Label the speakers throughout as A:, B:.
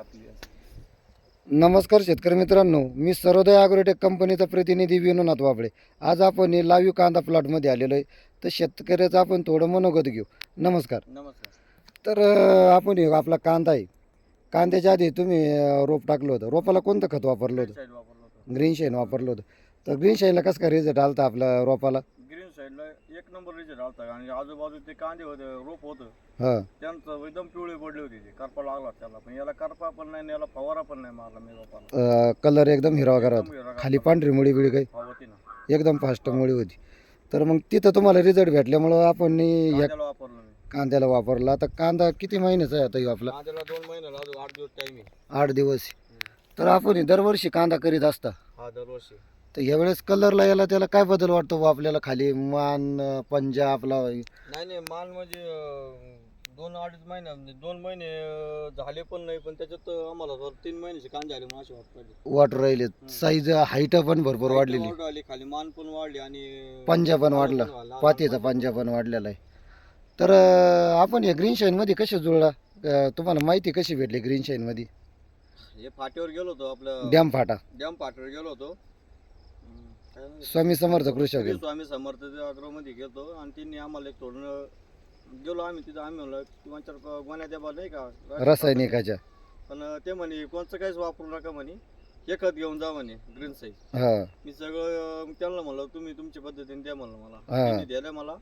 A: आपली.
B: नमस्कार शेतकरी मित्रांनो, मी सर्वोदय ॲग्रोटेक कंपनीचा प्रतिनिधी विनोद वाबळे. आज आपण लाईव्ह कांदा प्लॉटमध्ये आलेलो आहे. तर शेतकऱ्याचं आपण थोडं मनोगत घेऊ. नमस्कार.
A: नमस्कार.
B: तर आपण हे आपला कांदा आहे. कांद्याच्या आधी तुम्ही रोप टाकलं होतं. रोपाला कोणतं खत वापरलं होतं?
A: साईड वापरलं होतं.
B: ग्रीन शाईन वापरलं होतं. तर ग्रीन शाईनला कसं काय रिझल्ट आला आपल्या रोपाला?
A: ग्रीन साईडला एक नंबर रिझल्ट आलता आणि आजूबाजू ते कांदे होते, रोप होतं
B: हां
A: त्यांचं एकदम पिवळे पडले होते. ते करपा लागला त्याला, पण याला करपा पण नाही आणि याला फवारा पण नाही मारला मी रोपाला.
B: कलर एकदम हिरवागार
A: एकदम
B: होता.
A: हिरवागार
B: खाली
A: होता.
B: पांढरी मुळी बिळी काही
A: होती ना.
B: एकदम फास्ट मुळी होती. तर मग तिथं तुम्हाला रिझल्ट भेटल्यामुळं आपण या
A: कांद्याला वापरलं मी.
B: कांद्याला वापरला. तर कांदा किती महिन्याचा आहे आता ह्यो आपला?
A: कांद्याला 2 महिन्याला अजून 8 दिवस टाइम आहे.
B: 8 दिवस. तर आपण हे दरवर्षी कांदा करीत असता.
A: हा दरवर्षी.
B: तर यावेळेस कलरला याला त्याला काय बदल वाटतो बुवा आपल्याला? खाली मान पंजा आपला
A: नाही माल म्हणजे 2-2.5 महिने म्हणजे 2 महिने झाले पण नाही, पण त्याच्यात आम्हाला 3 महिन्याचे कांदे आले म्हणून असे वाटतं.
B: वाटर राहिले. साईज हाईट पण भरपूर वाढलेली.
A: वाढली, खाली मान पण वाढली आणि
B: पंजा पण वाढला. पातीचा पंजा पण वाढलेला आहे. तर आपण या ग्रीन शाईन मध्ये कसे जुळला? तुम्हाला माहिती कशी भेटली ग्रीन शाईन मध्ये?
A: हे फाट्यावर गेलो होतो, आपलं
B: डॅम फाटा
A: डॅम फाट्यावर गेलो होतो.
B: स्वामी समर्थ कृषी
A: श्री स्वामी समर्थ मध्ये गेलो आणि त्यांनी आम्हाला एक थोडं गेलो आम्ही तिथं. आम्ही म्हणलं किंवा गोण्या द्या बा, नाही का
B: रासायनिकाच्या.
A: पण ते म्हणे कोणचं काहीच वापरू नका म्हणे, हे खत घेऊन जा म्हणे ग्रीन साईज.
B: हा
A: मी सगळं त्यांना म्हणलं तुम्ही तुमच्या पद्धतीने द्या म्हणलं मला.
B: हा.
A: त्यांनी दिलं मला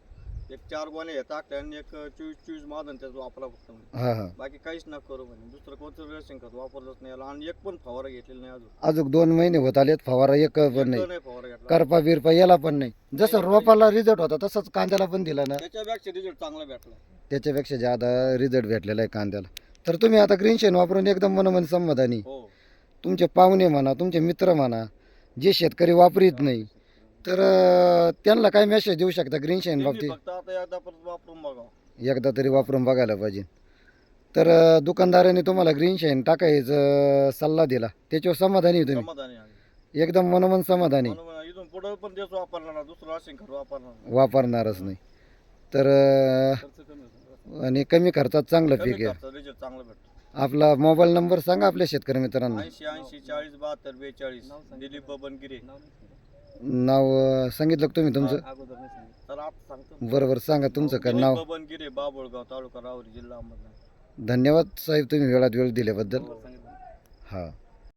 A: एक 4 गोण्या हे टाकल्या आणि एक 24 मादन त्याचं वापरा फक्त म्हणे.
B: हा हा
A: बाकी काहीच नका करू म्हणे. दुसरं कोणतं रेशन खत वापरलंच नाही याला आणि एक पण फवारा घेतलेला नाही अजून.
B: अजून 2 महिने होत आलेत, फवारा एक पण
A: एक
B: नाही.
A: नाही फवारा घेतला.
B: करपा बिरपा याला पण नाही. जसं रोपाला रिझल्ट होता तसंच कांद्याला पण दिला ना.
A: त्याच्यापेक्षा रिझल्ट चांगला भेटला.
B: त्याच्यापेक्षा जादा रिझल्ट भेटलेला आहे कांद्याला. तर तुम्ही आता ग्रीन शाईन वापरून एकदम मनोमन समाधानी.
A: हो.
B: तुमचे पाहुणे म्हणा, तुमचे मित्र म्हणा, जे शेतकरी वापरीत नाही, तर त्यांना काय मेसेज देऊ शकता ग्रीन शाईन
A: त्यांनी
B: बाबतीत?
A: फक्त आता एकदा परत वापरून बघा.
B: एकदा तरी वापरून बघायला पाहिजे. तर दुकानदाराने तुम्हाला ग्रीन शाईन टाकायचा सल्ला दिला, त्याच्यावर समाधानी आहे तुम्ही?
A: समाधानी आहे.
B: एकदम मनोमन समाधानी.
A: म्हणून इथून पुढे पण तेच वापरणार ना, दुसरं राशन खत वापरणार नाही.
B: वापरणारच नाही. तर
A: खर्च कमी होतो.
B: आणि कमी खर्चात चांगलं
A: कमी
B: पीक आहे.
A: खर्चात रिझल्ट चांगला भेटतो.
B: आपला मोबाईल नंबर सांगा आपल्या शेतकरी मित्रांना.
A: 80 40 72 42. दिलीप बबन गिरे.
B: नाव सांगितलं का तुम्ही तुमचं?
A: अगोदर नाही सांगितलं. तर आता सांगतो.
B: बरोबर सांगा तुमचं का नाव.
A: दिलीप बबन गिरे, बाबुळगाव, तालुका राहुरी, जिल्हा अहमदनगर.
B: धन्यवाद साहेब, तुम्ही वेळात वेळ दिल्याबद्दल.
A: सांगितलं.
B: हां.